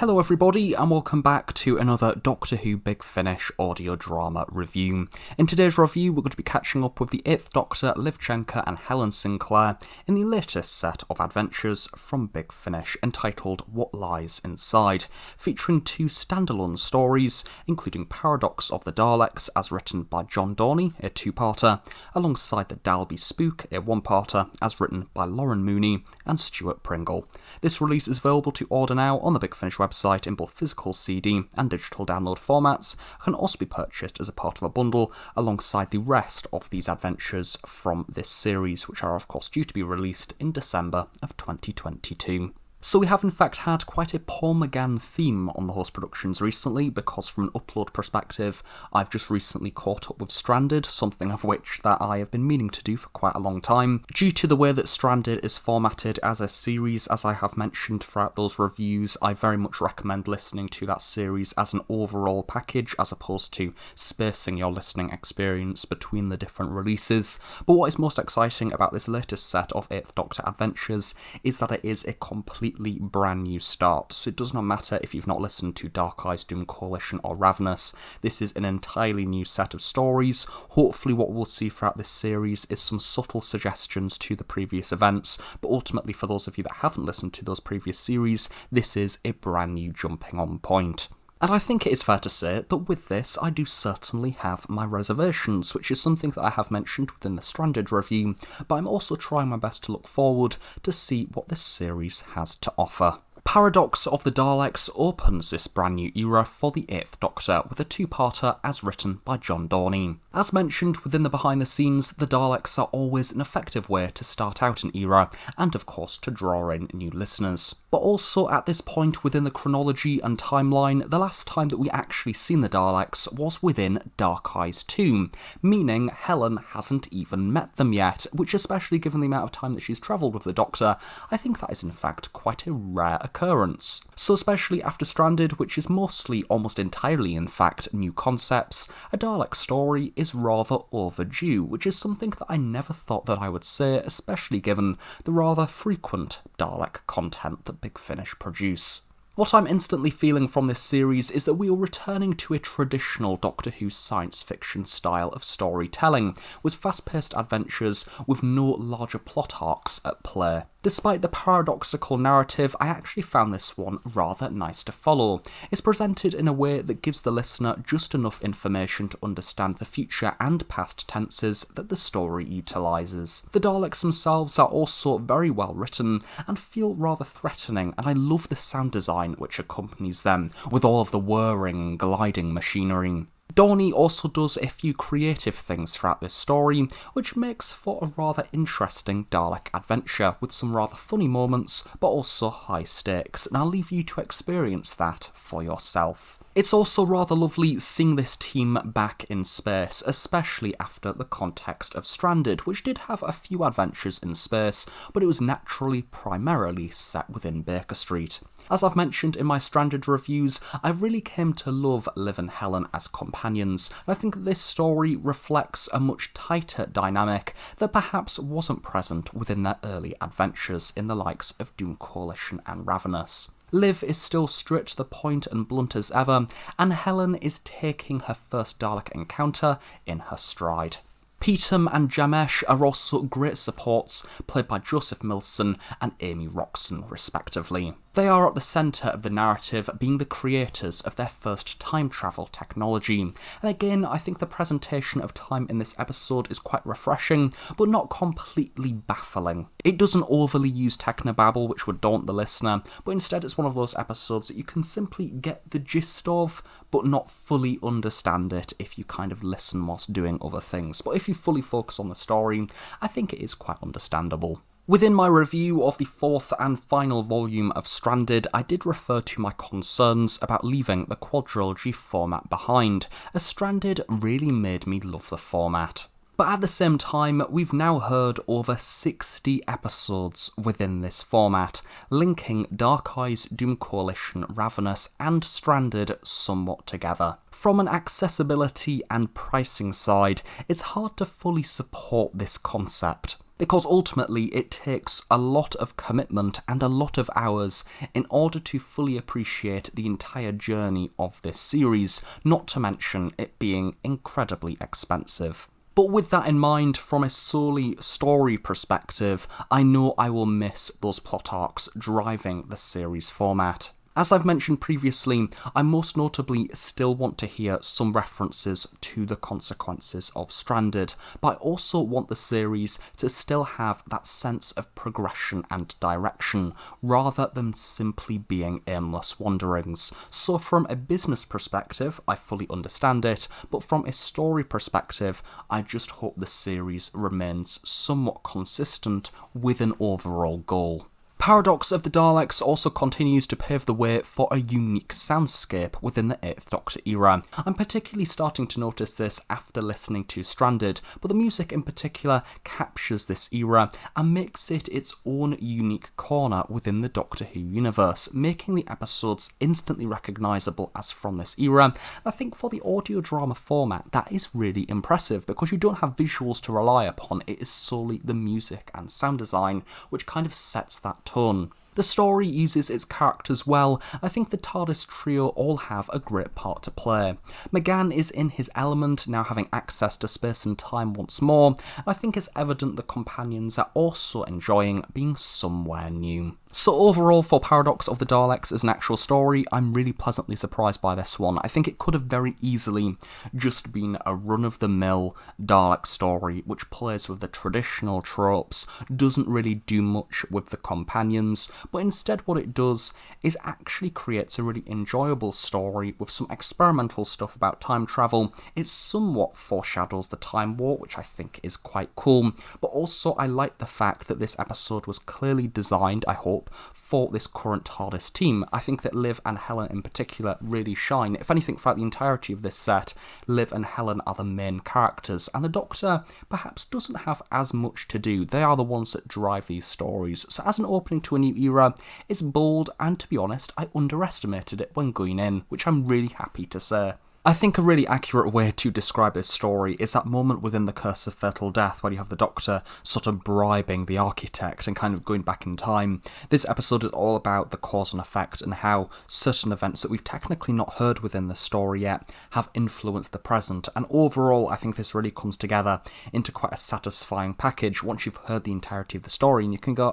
Hello everybody and welcome back to another Doctor Who Big Finish audio drama review. In today's review we're going to be catching up with the 8th Doctor, Liv Chenka and Helen Sinclair in the latest set of adventures from Big Finish entitled What Lies Inside, featuring two standalone stories including Paradox of the Daleks as written by John Dorney, a two-parter, alongside the Dalby Spook, a one-parter, as written by Lauren Mooney and Stuart Pringle. This release is available to order now on the Big Finish website in both physical CD and digital download formats. It can also be purchased as a part of a bundle alongside the rest of these adventures from this series, which are of course due to be released in December of 2022. So we have in fact had quite a Paul McGann theme on the Host Productions recently, because from an upload perspective I've just recently caught up with Stranded, something of which that I have been meaning to do for quite a long time. Due to the way that Stranded is formatted as a series, as I have mentioned throughout those reviews, I very much recommend listening to that series as an overall package as opposed to spacing your listening experience between the different releases. But what is most exciting about this latest set of 8th Doctor adventures is that it is a completely brand new start, so it does not matter if you've not listened to Dark Eyes, Doom Coalition or Ravenous. This is an entirely new set of stories. Hopefully what we'll see throughout this series is some subtle suggestions to the previous events, but ultimately for those of you that haven't listened to those previous series, this is a brand new jumping on point. And I think it is fair to say that with this, I do certainly have my reservations, which is something that I have mentioned within the Stranded review, but I'm also trying my best to look forward to see what this series has to offer. Paradox of the Daleks opens this brand new era for the 8th Doctor with a two-parter as written by John Dorney. As mentioned within the behind the scenes, the Daleks are always an effective way to start out an era and of course to draw in new listeners. But also at this point within the chronology and timeline, the last time that we actually seen the Daleks was within Dark Eyes 2, meaning Helen hasn't even met them yet, which especially given the amount of time that she's travelled with the Doctor, I think that is in fact quite a rare occurrence. So especially after Stranded, which is mostly, almost entirely in fact, new concepts, a Dalek story is rather overdue, which is something that I never thought that I would say, especially given the rather frequent Dalek content that Big Finish produce. What I'm instantly feeling from this series is that we are returning to a traditional Doctor Who science fiction style of storytelling, with fast-paced adventures with no larger plot arcs at play. Despite the paradoxical narrative, I actually found this one rather nice to follow. It's presented in a way that gives the listener just enough information to understand the future and past tenses that the story utilises. The Daleks themselves are also very well written and feel rather threatening, and I love the sound design which accompanies them, with all of the whirring, gliding machinery. Dorney also does a few creative things throughout this story, which makes for a rather interesting Dalek adventure, with some rather funny moments, but also high stakes, and I'll leave you to experience that for yourself. It's also rather lovely seeing this team back in space, especially after the context of Stranded, which did have a few adventures in space, but it was naturally primarily set within Baker Street. As I've mentioned in my Stranded reviews, I really came to love Liv and Helen as companions, and I think that this story reflects a much tighter dynamic that perhaps wasn't present within their early adventures in the likes of Doom Coalition and Ravenous. Liv is still straight to the point and blunt as ever, and Helen is taking her first Dalek encounter in her stride. Peter and Jamesh are also great supports, played by Joseph Milson and Amy Roxon respectively. They are at the centre of the narrative, being the creators of their first time travel technology, and again I think the presentation of time in this episode is quite refreshing, but not completely baffling. It doesn't overly use technobabble which would daunt the listener, but instead it's one of those episodes that you can simply get the gist of, but not fully understand it if you kind of listen whilst doing other things. But if you fully focus on the story, I think it is quite understandable. Within my review of the fourth and final volume of Stranded, I did refer to my concerns about leaving the quadrilogy format behind, as Stranded really made me love the format. But at the same time, we've now heard over 60 episodes within this format, linking Dark Eyes, Doom Coalition, Ravenous and Stranded somewhat together. From an accessibility and pricing side, it's hard to fully support this concept. because ultimately it takes a lot of commitment and a lot of hours in order to fully appreciate the entire journey of this series, not to mention it being incredibly expensive. But with that in mind, from a solely story perspective, I know I will miss those plot arcs driving the series format. As I've mentioned previously, I most notably still want to hear some references to the consequences of Stranded, but I also want the series to still have that sense of progression and direction, rather than simply being aimless wanderings. So from a business perspective, I fully understand it, but from a story perspective, I just hope the series remains somewhat consistent with an overall goal. Paradox of the Daleks also continues to pave the way for a unique soundscape within the 8th Doctor era. I'm particularly starting to notice this after listening to Stranded, but the music in particular captures this era and makes it its own unique corner within the Doctor Who universe, making the episodes instantly recognisable as from this era. I think for the audio drama format, that is really impressive because you don't have visuals to rely upon, it is solely the music and sound design which kind of sets that tone. The story uses its characters well. I think the TARDIS trio all have a great part to play. McGann is in his element, now having access to space and time once more. I think it's evident the companions are also enjoying being somewhere new. So overall, for Paradox of the Daleks as an actual story, I'm really pleasantly surprised by this one. I think it could have very easily just been a run-of-the-mill Dalek story, which plays with the traditional tropes, doesn't really do much with the companions, but instead what it does is actually creates a really enjoyable story with some experimental stuff about time travel. It somewhat foreshadows the Time War, which I think is quite cool, but also I like the fact that this episode was clearly designed, I hope, for this current TARDIS team. I think that Liv and Helen in particular really shine. If anything, throughout the entirety of this set, Liv and Helen are the main characters, and the Doctor perhaps doesn't have as much to do. They are the ones that drive these stories. So as an opening to a new era, it's bold, and to be honest, I underestimated it when going in, which I'm really happy to say. I think a really accurate way to describe this story is that moment within The Curse of Fatal Death where you have the Doctor sort of bribing the architect and kind of going back in time. This episode is all about the cause and effect and how certain events that we've technically not heard within the story yet have influenced the present, and overall I think this really comes together into quite a satisfying package once you've heard the entirety of the story and you can go,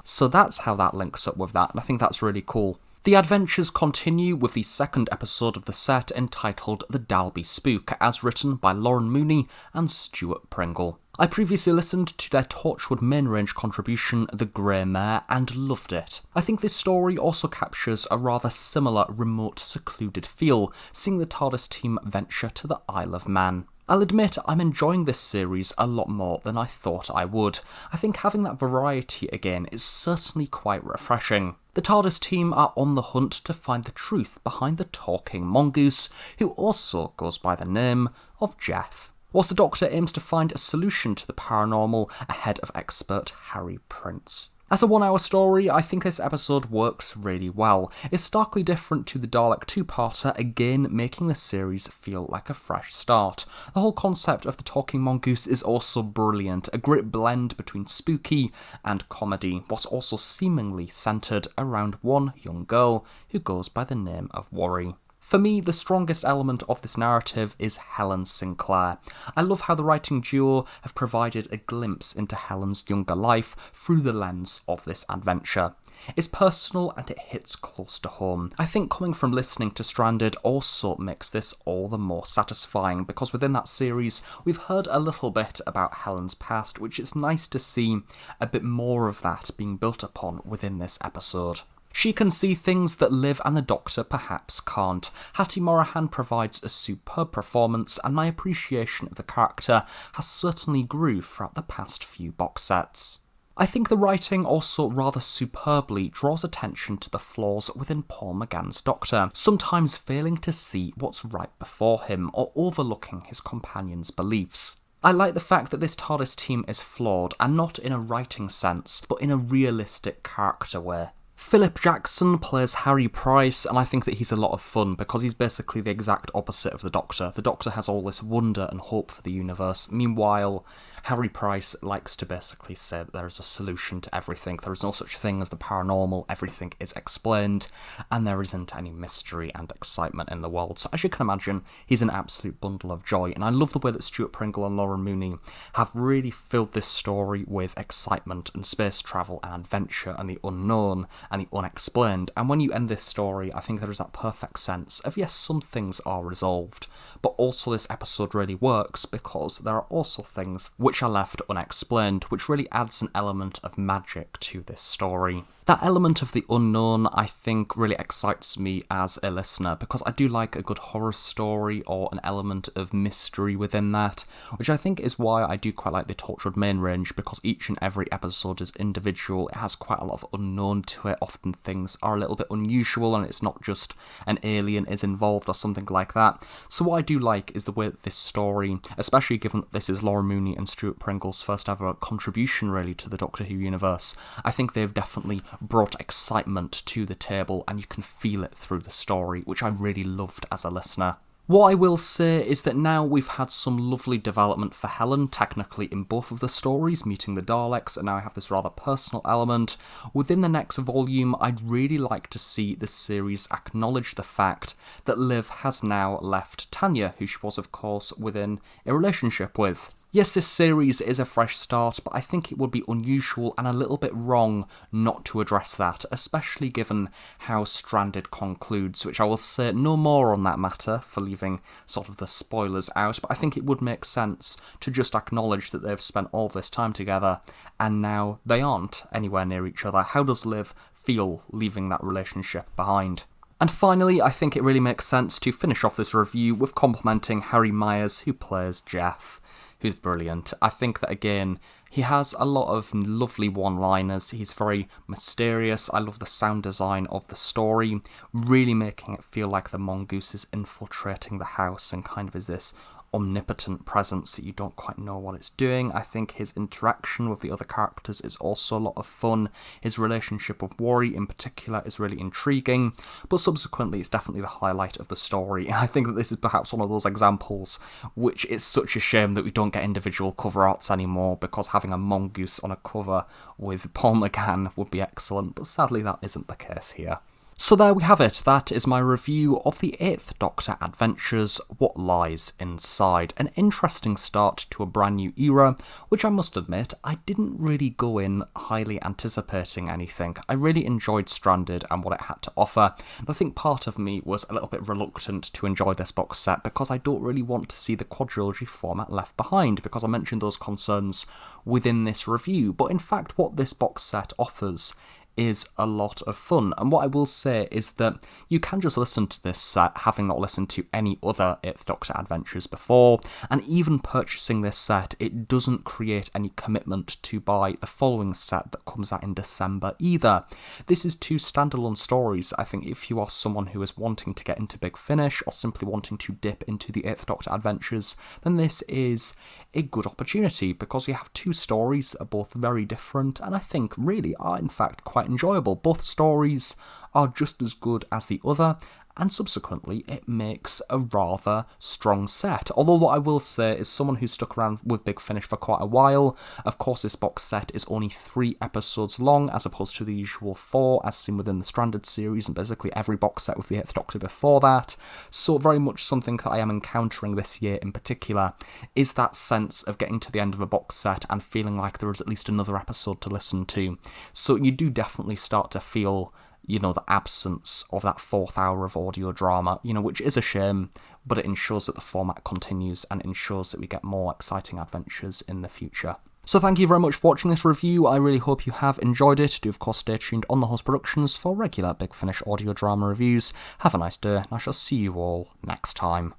so that's how that links up with that, and I think that's really cool. The adventures continue with the second episode of the set entitled The Dalby Spook, as written by Lauren Mooney and Stuart Pringle. I previously listened to their Torchwood main range contribution, The Grey Mare, and loved it. I think this story also captures a rather similar remote, secluded feel, seeing the TARDIS team venture to the Isle of Man. I'll admit I'm enjoying this series a lot more than I thought I would. I think having that variety again is certainly quite refreshing. The TARDIS team are on the hunt to find the truth behind the talking mongoose, who also goes by the name of Jeff, whilst the Doctor aims to find a solution to the paranormal ahead of expert Harry Prince. As a 1 hour story, I think this episode works really well. It's starkly different to the Dalek two-parter, again making the series feel like a fresh start. The whole concept of the talking mongoose is also brilliant, a great blend between spooky and comedy, whilst also seemingly centred around one young girl who goes by the name of Worry. For me, the strongest element of this narrative is Helen Sinclair. I love how the writing duo have provided a glimpse into Helen's younger life through the lens of this adventure. It's personal and it hits close to home. I think coming from listening to Stranded also makes this all the more satisfying, because within that series we've heard a little bit about Helen's past, which is nice to see a bit more of that being built upon within this episode. She can see things that Liv and the Doctor perhaps can't. Hattie Morahan provides a superb performance, and my appreciation of the character has certainly grew throughout the past few box sets. I think the writing also rather superbly draws attention to the flaws within Paul McGann's Doctor, sometimes failing to see what's right before him or overlooking his companion's beliefs. I like the fact that this TARDIS team is flawed, and not in a writing sense, but in a realistic character way. Philip Jackson plays Harry Price, and I think that he's a lot of fun because he's basically the exact opposite of the Doctor. The Doctor has all this wonder and hope for the universe. Meanwhile, Harry Price likes to basically say that there is a solution to everything. There is no such thing as the paranormal, everything is explained, and there isn't any mystery and excitement in the world. So as you can imagine, he's an absolute bundle of joy, and I love the way that Stuart Pringle and Lauren Mooney have really filled this story with excitement and space travel and adventure and the unknown and the unexplained. And when you end this story, I think there is that perfect sense of, yes, some things are resolved, but also this episode really works because there are also things which are left unexplained, which really adds an element of magic to this story. That element of the unknown, I think, really excites me as a listener, because I do like a good horror story or an element of mystery within that, which I think is why I do quite like the Tortured Main range, because each and every episode is individual, it has quite a lot of unknown to it, often things are a little bit unusual and it's not just an alien is involved or something like that. So what I do like is the way that this story, especially given that this is Laura Mooney and Stuart Pringle's first ever contribution really to the Doctor Who universe, I think they've definitely brought excitement to the table and you can feel it through the story, which I really loved as a listener. What I will say is that now we've had some lovely development for Helen, technically in both of the stories, meeting the Daleks, and now I have this rather personal element. Within the next volume, I'd really like to see the series acknowledge the fact that Liv has now left Tanya, who she was of course within a relationship with. Yes, this series is a fresh start, but I think it would be unusual and a little bit wrong not to address that, especially given how Stranded concludes, which I will say no more on that matter for leaving sort of the spoilers out, but I think it would make sense to just acknowledge that they've spent all this time together and now they aren't anywhere near each other. How does Liv feel leaving that relationship behind? And finally, I think it really makes sense to finish off this review with complimenting Harry Myers, who plays Jeff, who's brilliant. I think that, again, he has a lot of lovely one-liners. He's very mysterious. I love the sound design of the story, really making it feel like the mongoose is infiltrating the house and kind of is this omnipotent presence that you don't quite know what it's doing. I think his interaction with the other characters is also a lot of fun. His relationship with Worry in particular is really intriguing, but subsequently it's definitely the highlight of the story, and I think that this is perhaps one of those examples which it's such a shame that we don't get individual cover arts anymore, because having a mongoose on a cover with Paul McGann would be excellent, but sadly that isn't the case here. So there we have it, that is my review of the 8th Doctor Adventures, What Lies Inside. An interesting start to a brand new era, which I must admit, I didn't really go in highly anticipating anything. I really enjoyed Stranded and what it had to offer, and I think part of me was a little bit reluctant to enjoy this box set because I don't really want to see the quadrilogy format left behind, because I mentioned those concerns within this review, but in fact what this box set offers is a lot of fun. And what I will say is that you can just listen to this set having not listened to any other 8th Doctor adventures before, and even purchasing this set, it doesn't create any commitment to buy the following set that comes out in December either. This is two standalone stories. I think if you are someone who is wanting to get into Big Finish or simply wanting to dip into the 8th Doctor adventures, then this is a good opportunity, because you have two stories that are both very different and I think really are in fact quite enjoyable. Both stories are just as good as the other, and subsequently it makes a rather strong set. Although what I will say is, someone who's stuck around with Big Finish for quite a while, of course this box set is only 3 episodes long as opposed to the usual 4 as seen within the Stranded series and basically every box set with the 8th Doctor before that. So very much something that I am encountering this year in particular is that sense of getting to the end of a box set and feeling like there is at least another episode to listen to. So you do definitely start to feel, you know, the absence of that 4th hour of audio drama, you know, which is a shame, but it ensures that the format continues and ensures that we get more exciting adventures in the future. So thank you very much for watching this review. I really hope you have enjoyed it. Do of course stay tuned on The Host Productions for regular Big Finish audio drama reviews. Have a nice day, and I shall see you all next time.